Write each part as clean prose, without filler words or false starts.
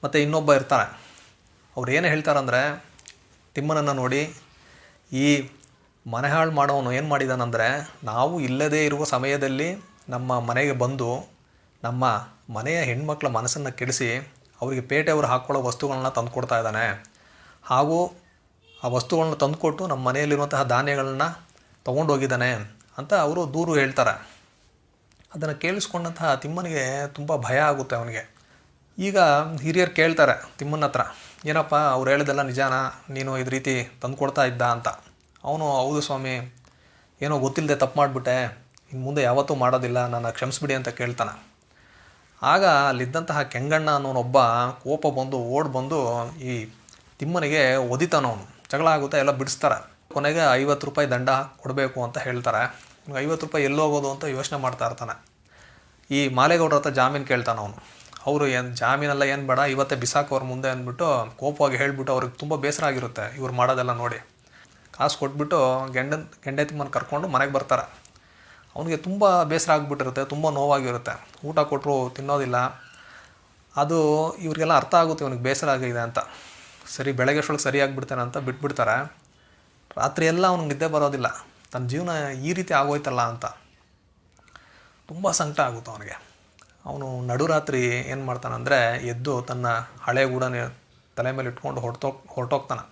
ಮತ್ತು ಇನ್ನೊಬ್ಬ ಇರ್ತಾರೆ. ಅವ್ರು ಏನು ಹೇಳ್ತಾರಂದರೆ, ತಿಮ್ಮನನ್ನು ನೋಡಿ, ಈ ಮನೆ ಹಾಳು ಮಾಡೋನು ಏನು ಮಾಡಿದಾನಂದರೆ, ನಾವು ಇಲ್ಲದೇ ಇರುವ ಸಮಯದಲ್ಲಿ ನಮ್ಮ ಮನೆಗೆ ಬಂದು ನಮ್ಮ ಮನೆಯ ಹೆಣ್ಮಕ್ಳ ಮನಸ್ಸನ್ನು ಕೆಡಿಸಿ ಅವರಿಗೆ ಪೇಟೆಯವರು ಹಾಕ್ಕೊಳ್ಳೋ ವಸ್ತುಗಳನ್ನ ತಂದುಕೊಡ್ತಾ ಇದ್ದಾನೆ. ಹಾಗೂ ಆ ವಸ್ತುಗಳನ್ನ ತಂದುಕೊಟ್ಟು ನಮ್ಮ ಮನೆಯಲ್ಲಿರುವಂತಹ ಧಾನ್ಯಗಳನ್ನ ತೊಗೊಂಡೋಗಿದ್ದಾನೆ ಅಂತ ಅವರು ದೂರು ಹೇಳ್ತಾರೆ. ಅದನ್ನು ಕೇಳಿಸ್ಕೊಂಡಂತಹ ತಿಮ್ಮನಿಗೆ ತುಂಬ ಭಯ ಆಗುತ್ತೆ ಅವನಿಗೆ. ಈಗ ಹಿರಿಯರು ಕೇಳ್ತಾರೆ ತಿಮ್ಮನ ಹತ್ರ, ಏನಪ್ಪ ಅವ್ರು ಹೇಳಿದೆಲ್ಲ ನಿಜಾನ, ನೀನು ಇದು ರೀತಿ ತಂದುಕೊಡ್ತಾ ಇದ್ದ ಅಂತ. ಅವನು, ಹೌದು ಸ್ವಾಮಿ, ಏನೋ ಗೊತ್ತಿಲ್ಲದೆ ತಪ್ಪು ಮಾಡಿಬಿಟ್ಟೆ, ಇನ್ನು ಮುಂದೆ ಯಾವತ್ತೂ ಮಾಡೋದಿಲ್ಲ, ನನ್ನ ಕ್ಷಮಿಸ್ಬಿಡಿ ಅಂತ ಕೇಳ್ತಾನೆ. ಆಗ ಅಲ್ಲಿದ್ದಂತಹ ಕೆಂಗಣ್ಣ ಅನ್ನೋನೊಬ್ಬ ಕೋಪ ಬಂದು ಓಡಿ ಬಂದು ಈ ತಿಮ್ಮನಿಗೆ ಒದಿತಾನವನು. ಜಗಳ ಆಗುತ್ತೆ, ಎಲ್ಲ ಬಿಡಿಸ್ತಾರೆ. ಕೊನೆಗೆ 50 ರೂಪಾಯಿ ದಂಡ ಕೊಡಬೇಕು ಅಂತ ಹೇಳ್ತಾರೆ. 50 ರೂಪಾಯಿ ಎಲ್ಲೋಗೋದು ಅಂತ ಯೋಚನೆ ಮಾಡ್ತಾ ಇರ್ತಾನೆ. ಈ ಮಾಲೇಗೌಡರ ಹತ್ರ ಜಾಮೀನು ಕೇಳ್ತಾನೆ ಅವನು. ಅವರು ಏನು ಜಾಮೀನೆಲ್ಲ ಏನು ಬೇಡ, ಇವತ್ತೇ ಬಿಸಾಕೋರ ಮುಂದೆ ಅಂದ್ಬಿಟ್ಟು ಕೋಪವಾಗಿ ಹೇಳಿಬಿಟ್ಟು ಅವ್ರಿಗೆ ತುಂಬ ಬೇಸರ ಆಗಿರುತ್ತೆ ಇವ್ರು ಮಾಡೋದೆಲ್ಲ ನೋಡಿ. ಕಾಸು ಕೊಟ್ಬಿಟ್ಟು ಗೆಂಡೆ ತಿಮ್ಮನ ಕರ್ಕೊಂಡು ಮನೆಗೆ ಬರ್ತಾರೆ. ಅವನಿಗೆ ತುಂಬ ಬೇಸರ ಆಗಿಬಿಟ್ಟಿರುತ್ತೆ, ತುಂಬ ನೋವಾಗಿರುತ್ತೆ. ಊಟ ಕೊಟ್ಟರು ತಿನ್ನೋದಿಲ್ಲ. ಅದು ಇವರಿಗೆಲ್ಲ ಅರ್ಥ ಆಗುತ್ತೆ ಇವನಿಗೆ ಬೇಸರ ಆಗಿದೆ ಅಂತ. ಸರಿ, ಬೆಳಗ್ಗೆ ಅಷ್ಟೊಳಗೆ ಸರಿಯಾಗಿಬಿಡ್ತಾನೆ ಅಂತ ಬಿಟ್ಬಿಡ್ತಾರೆ. ರಾತ್ರಿ ಎಲ್ಲ ಅವ್ನಿಗೆ ನಿದ್ದೆ ಬರೋದಿಲ್ಲ, ತನ್ನ ಜೀವನ ಈ ರೀತಿ ಆಗೋಯ್ತಲ್ಲ ಅಂತ ತುಂಬ ಸಂಕಟ ಆಗುತ್ತೆ ಅವನಿಗೆ. ಅವನು ನಡುರಾತ್ರಿ ಏನು ಮಾಡ್ತಾನಂದರೆ, ಎದ್ದು ತನ್ನ ಹಳೆ ಗೂಡನ ತಲೆ ಮೇಲೆ ಇಟ್ಕೊಂಡು ಹೊರಟೋಗ್ತಾನೆ.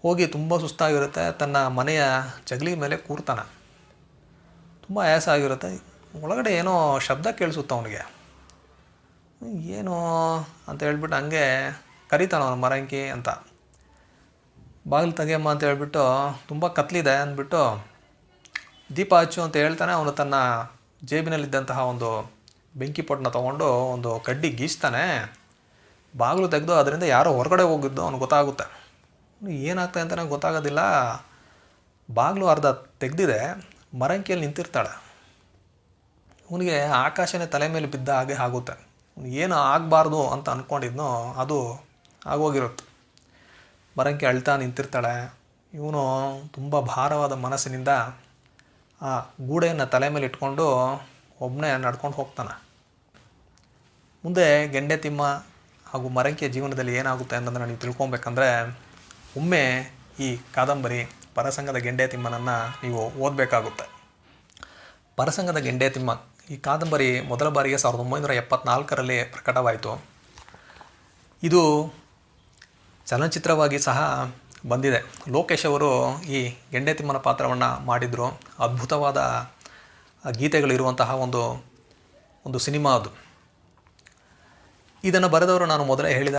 ಹೋಗಿ ತುಂಬ ಸುಸ್ತಾಗಿರುತ್ತೆ, ತನ್ನ ಮನೆಯ ಜಗಲಿ ಮೇಲೆ ಕೂರ್ತಾನೆ. ತುಂಬ ಆಯಾಸ ಆಗಿರುತ್ತೆ. ಒಳಗಡೆ ಏನೋ ಶಬ್ದ ಕೇಳಿಸುತ್ತೆ ಅವನಿಗೆ. ಏನು ಅಂತ ಹೇಳ್ಬಿಟ್ಟು ಹಂಗೆ ಕರೀತಾನೆ ಅವನು, ಮರಂಕಿ ಅಂತ. ಬಾಗಿಲು ತೆಗೆಯಮ್ಮ ಅಂತ ಹೇಳ್ಬಿಟ್ಟು, ತುಂಬ ಕತ್ಲಿದೆ ಅಂದ್ಬಿಟ್ಟು ದೀಪ ಹಚ್ಚು ಅಂತ ಹೇಳ್ತಾನೆ. ಅವನು ತನ್ನ ಜೇಬಿನಲ್ಲಿದ್ದಂತಹ ಒಂದು ಬೆಂಕಿ ಪೊಟ್ಟನ್ನ ತೊಗೊಂಡು ಒಂದು ಕಡ್ಡಿ ಗೀಚ್ತಾನೆ. ಬಾಗಿಲು ತೆಗೆದು ಅದರಿಂದ ಯಾರೋ ಹೊರಗಡೆ ಹೋಗಿದ್ದು ಅವ್ನಿಗೆ ಗೊತ್ತಾಗುತ್ತೆ. ಏನಾಗ್ತದೆ ಅಂತಲೇ ಗೊತ್ತಾಗೋದಿಲ್ಲ. ಬಾಗಿಲು ಅರ್ಧ ತೆಗೆದಿದೆ, ಮರಂಕಿಯಲ್ಲಿ ನಿಂತಿರ್ತಾಳೆ. ಅವನಿಗೆ ಆಕಾಶನೇ ತಲೆ ಮೇಲೆ ಬಿದ್ದ ಹಾಗೆ ಆಗುತ್ತೆ. ಏನು ಆಗಬಾರ್ದು ಅಂತ ಅಂದ್ಕೊಂಡಿದ್ನೋ ಅದು ಆಗೋಗಿರುತ್ತೆ. ಮರಂಕಿ ಅಳ್ತಾ ನಿಂತಿರ್ತಾಳೆ. ಇವನು ತುಂಬ ಭಾರವಾದ ಮನಸ್ಸಿನಿಂದ ಆ ಗೂಡೆಯನ್ನು ತಲೆ ಮೇಲೆ ಇಟ್ಕೊಂಡು ಒಬ್ಬನೇ ನಡ್ಕೊಂಡು ಹೋಗ್ತಾನೆ. ಮುಂದೆ ಗೆಂಡೆ ತಿಮ್ಮ ಹಾಗೂ ಮರಂಕಿಯ ಜೀವನದಲ್ಲಿ ಏನಾಗುತ್ತೆ ಅನ್ನೋದನ್ನು ನೀವು ತಿಳ್ಕೊಬೇಕಂದ್ರೆ ಒಮ್ಮೆ ಈ ಕಾದಂಬರಿ ಪರಸಂಗದ ಗೆಂಡೆ ತಿಮ್ಮನನ್ನು ನೀವು ಓದಬೇಕಾಗುತ್ತೆ. ಪರಸಂಗದ ಗೆಂಡೆ ತಿಮ್ಮ ಈ ಕಾದಂಬರಿ ಮೊದಲ ಬಾರಿಗೆ 1974ರಲ್ಲಿ ಪ್ರಕಟವಾಯಿತು. ಇದು ಚಲನಚಿತ್ರವಾಗಿ ಸಹ ಬಂದಿದೆ. ಲೋಕೇಶ್ ಅವರು ಈ ಗೆಂಡೆ ತಿಮ್ಮನ ಪಾತ್ರವನ್ನು ಮಾಡಿದರು. ಅದ್ಭುತವಾದ ಗೀತೆಗಳಿರುವಂತಹ ಒಂದು ಸಿನಿಮಾ ಅದು. ಇದನ್ನು ಬರೆದವರು ನಾನು ಮೊದಲೇ ಹೇಳಿದ